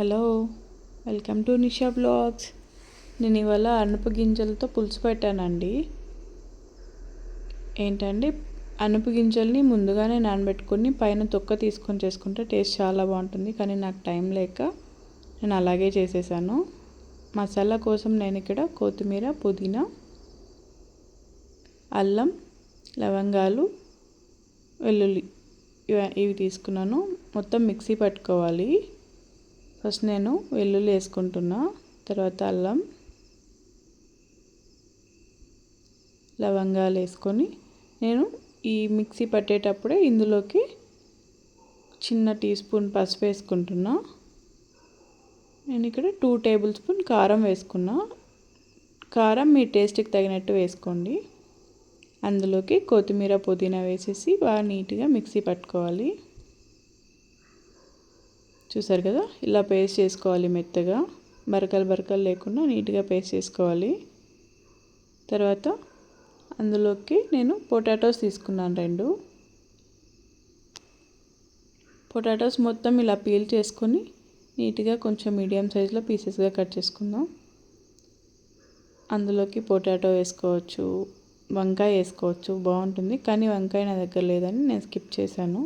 Hello, welcome to Nisha blogs. నేను ఇవాళ అనుపు గింజలతో పులుసు పెట్టానండి. ఏంటండి, అనుపు గింజల్ని ముందుగానే నానబెట్టుకొని పైన తొక్క తీసుకొని చేసుకుంటే టేస్ట్ చాలా బాగుంటుంది. కానీ నాకు టైం లేక నేను అలాగే చేసేసాను. మసాలా కోసం నేను ఇక్కడ కొత్తిమీర, పుదీనా, అల్లం, లవంగాలు, వెల్లుల్లి ఇవి తీసుకున్నాను. మొత్తం మిక్సీ పట్టుకోవాలి. ఫస్ట్ నేను వెల్లుల్లి వేసుకుంటున్నా, తర్వాత అల్లం, లవంగాలు వేసుకొని నేను ఈ మిక్సీ పట్టేటప్పుడే ఇందులోకి చిన్న టీ స్పూన్ పసుపు వేసుకుంటున్నా. నేను ఇక్కడ 2 టేబుల్ స్పూన్ కారం వేసుకున్నా. కారం మీ టేస్ట్కి తగినట్టు వేసుకోండి. అందులోకి కొత్తిమీర, పుదీనా వేసేసి బాగా నీట్గా మిక్సీ పట్టుకోవాలి. చూసారు కదా, ఇలా పేస్ట్ చేసుకోవాలి. మెత్తగా బరకలు లేకుండా నీట్గా పేస్ట్ చేసుకోవాలి. తర్వాత అందులోకి నేను పొటాటోస్ తీసుకున్నాను 2 పొటాటోస్ మొత్తం ఇలా పీల్ చేసుకొని నీట్గా కొంచెం మీడియం సైజులో పీసెస్గా కట్ చేసుకుందాం. అందులోకి పొటాటో వేసుకోవచ్చు, వంకాయ వేసుకోవచ్చు, బాగుంటుంది. కానీ వంకాయ నా దగ్గర లేదని నేను స్కిప్ చేశాను.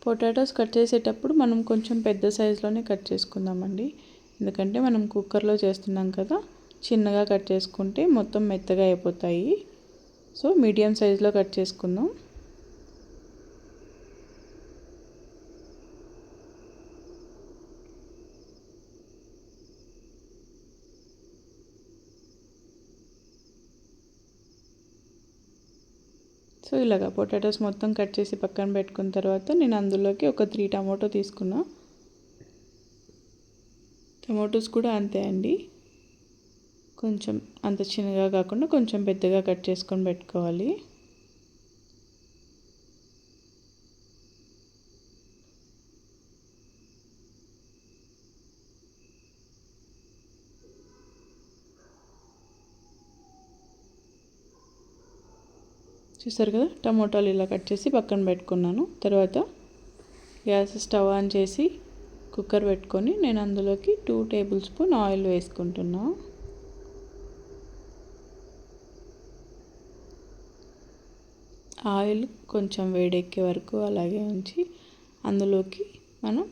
పొటాటోస్ కట్ చేసేటప్పుడు మనం కొంచెం పెద్ద సైజులోనే కట్ చేసుకుందామండి. ఎందుకంటే మనం కుక్కర్లో చేస్తున్నాం కదా, చిన్నగా కట్ చేసుకుంటే మొత్తం మెత్తగా అయిపోతాయి. సో మీడియం సైజులో కట్ చేసుకుందాం. సో ఇలాగా పొటాటోస్ మొత్తం కట్ చేసి పక్కన పెట్టుకున్న తర్వాత నేను అందులోకి ఒక 3 టమాటో తీసుకున్నా. టమాటోస్ కూడా అంతే అండి, కొంచెం అంత చిన్నగా కాకుండా కొంచెం పెద్దగా కట్ చేసుకొని పెట్టుకోవాలి. చూసారు కదా, టమాటాలు ఇలా కట్ చేసి పక్కన పెట్టుకున్నాను. తర్వాత గ్యాస్ స్టవ్ ఆన్ చేసి కుక్కర్ పెట్టుకొని నేను అందులోకి 2 టేబుల్ స్పూన్ ఆయిల్ వేసుకుంటున్నా. ఆయిల్ కొంచెం వేడెక్కే వరకు అలాగే ఉంచి అందులోకి మనం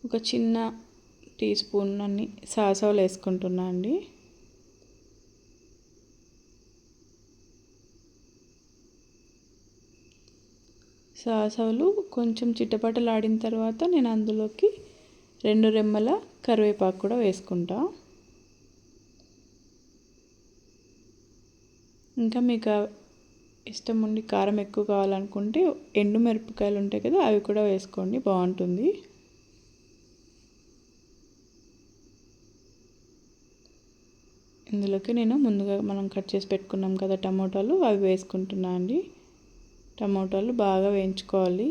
ఒక చిన్న టీ స్పూన్ అన్ని సాసవలు వేసుకుంటున్నా అండి. సాసవలు కొంచెం చిటపటలాడిన తర్వాత నేను అందులోకి 2 రెమ్మల కరివేపాకు కూడా వేసుకుంటా. ఇంకా మీకు ఇష్టం ఉండి కారం ఎక్కువ కావాలనుకుంటే ఎండు మిరపకాయలు ఉంటాయి కదా, అవి కూడా వేసుకోండి, బాగుంటుంది. ఇందులోకి నేను ముందుగా మనం కట్ చేసి పెట్టుకున్నాం కదా టమాటాలు, అవి వేసుకుంటున్నా అండి. టమాటాలు బాగా వేయించుకోవాలి,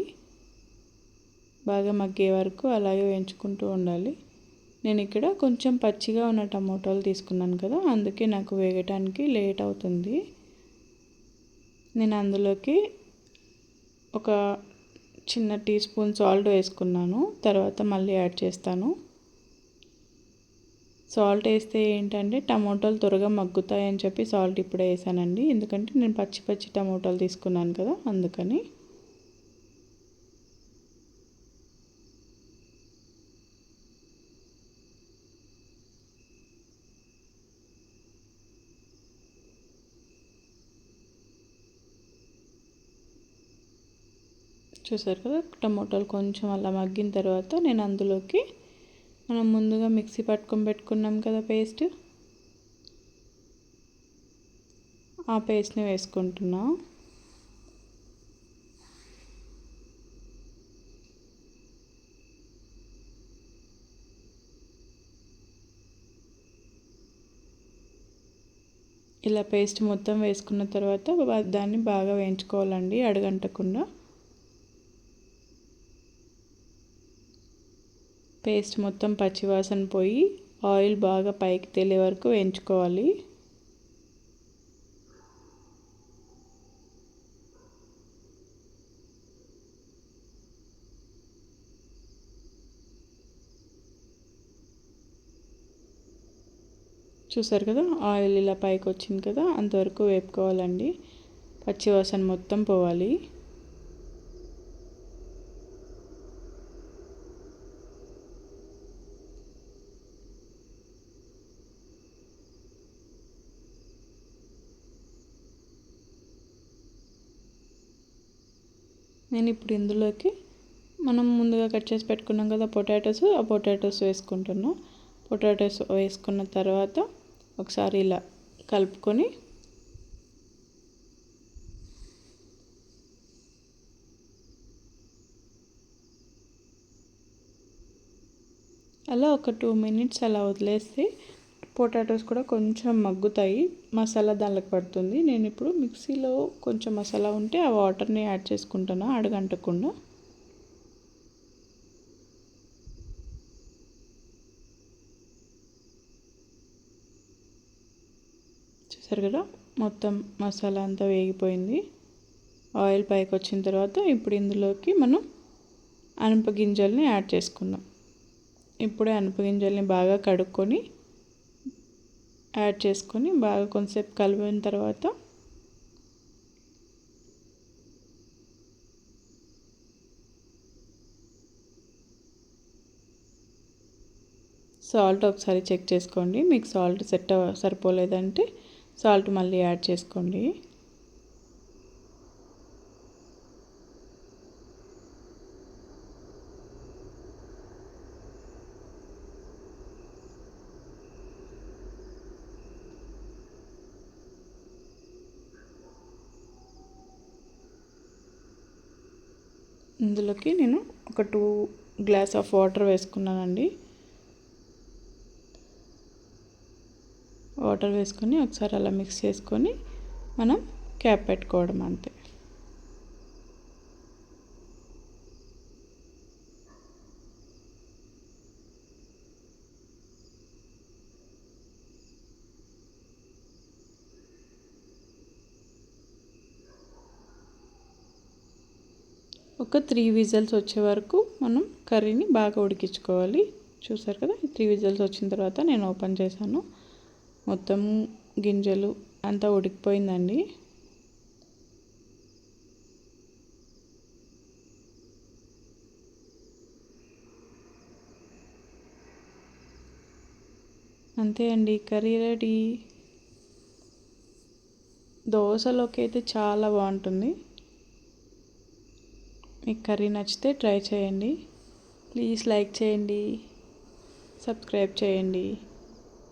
బాగా మగ్గే వరకు అలాగే వేయించుకుంటూ ఉండాలి. నేను ఇక్కడ కొంచెం పచ్చిగా ఉన్న టమాటాలు తీసుకున్నాను కదా, అందుకే నాకు వేగటానికి లేట్ అవుతుంది. నేను అందులోకి ఒక చిన్న టీ స్పూన్ సాల్ట్ వేసుకున్నాను, తర్వాత మళ్ళీ యాడ్ చేస్తాను. సాల్ట్ వేస్తే ఏంటంటే టమాటాలు త్వరగా మగ్గుతాయని చెప్పి సాల్ట్ ఇప్పుడే వేసానండి. ఎందుకంటే నేను పచ్చి టమాటాలు తీసుకున్నాను కదా, అందుకని. చూసారు కదా, టమాటాలు కొంచెం అలా మగ్గిన తర్వాత నేను అందులోకి మనం ముందుగా మిక్సీ పట్టుకొని పెట్టుకున్నాం కదా పేస్ట్, ఆ పేస్ట్ని వేసుకుంటున్నా. ఇలా పేస్ట్ మొత్తం వేసుకున్న తర్వాత దాన్ని బాగా వేయించుకోవాలండి, అడుగంటకుండా. పేస్ట్ మొత్తం పచ్చివాసన పోయి ఆయిల్ బాగా పైకి తేలే వరకు వేయించుకోవాలి. చూసారు కదా, ఆయిల్ ఇలా పైకి వచ్చింది కదా, అంతవరకు వేపుకోవాలండి. పచ్చివాసన మొత్తం పోవాలి. నేను ఇప్పుడు ఇందులోకి మనం ముందుగా కట్ చేసి పెట్టుకున్నాం కదా పొటాటోస్, ఆ పొటాటోస్ వేసుకుంటున్నాం. పొటాటోస్ వేసుకున్న తర్వాత ఒకసారి ఇలా కలుపుకొని అలా ఒక 2 మినిట్స్ అలా వదిలేస్తే పొటాటోస్ కూడా కొంచెం మగ్గుతాయి, మసాలా దానికి పడుతుంది. నేను ఇప్పుడు మిక్సీలో కొంచెం మసాలా ఉంటే ఆ వాటర్ని యాడ్ చేసుకుంటాను అడుగంటకుండా. చూసారు కదా, మొత్తం మసాలా అంతా వేగిపోయింది. ఆయిల్ పైకి వచ్చిన తర్వాత ఇప్పుడు ఇందులోకి మనం అనప గింజల్ని యాడ్ చేసుకుందాం. ఇప్పుడే అనప గింజల్ని బాగా కడుక్కొని యాడ్ చేసుకొని బాగా కొంచెంసేపు కలిపిన తర్వాత సాల్ట్ ఒకసారి చెక్ చేసుకోండి. మీకు సాల్ట్ సరిపోలేదంటే సాల్ట్ మళ్ళీ యాడ్ చేసుకోండి. ఇందులోకి నేను ఒక 2 గ్లాస్ ఆఫ్ వాటర్ వేసుకున్నానండి. వాటర్ వేసుకొని ఒకసారి అలా మిక్స్ చేసుకొని మనం క్యాప్ పెట్టుకోవడం అంతే. ఒక 3 విజిల్స్ వచ్చే వరకు మనం కర్రీని బాగా ఉడికించుకోవాలి. చూసారు కదా, 3 విజిల్స్ వచ్చిన తర్వాత నేను ఓపెన్ చేశాను. మొత్తం గింజలు అంతా ఉడికిపోయిందండి. అంతే అండి, కర్రీ రెడీ. దోశలోకి అయితే చాలా బాగుంటుంది. మీకు కర్రీ నచ్చితే ట్రై చేయండి. ప్లీజ్ లైక్ చేయండి, సబ్స్క్రైబ్ చేయండి.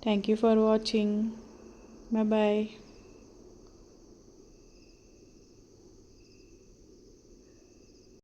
Thank you for watching. Bye.